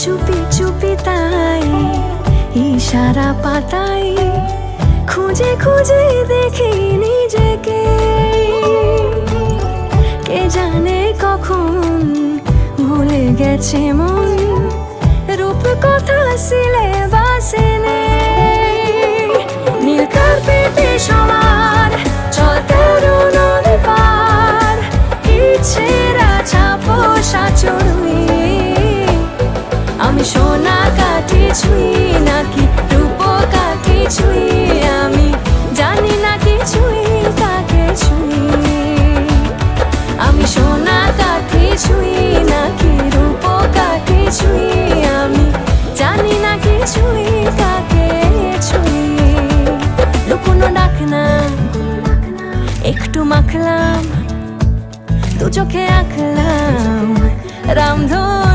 চুপি চুপি তাই ইশারা পাতাই খুঁজে খুঁজে দেখি নিজেকে। কে জানে কখন ভুলে গেছে মন, রূপ কথা সিলেবাসে নেই। নীল কার্পেটে সবার চলতে নদী পার, ইচ্ছেরা ছাপো সাচড়ুই। আমি সোনা কাঠি ছুঁই নাকি রূপ কাঠি ছুঁই, আমি জানি না কিছুই কাকে ছুঁই। আমি সোনা কাঠি ছুঁই নাকি রূপ কাঠি ছুঁই, আমি জানি না কিছুই কাকে ছুঁই। লুকোনো ডাক না একটু মাখলাম, দু চোখে আঁকলাম রামধন।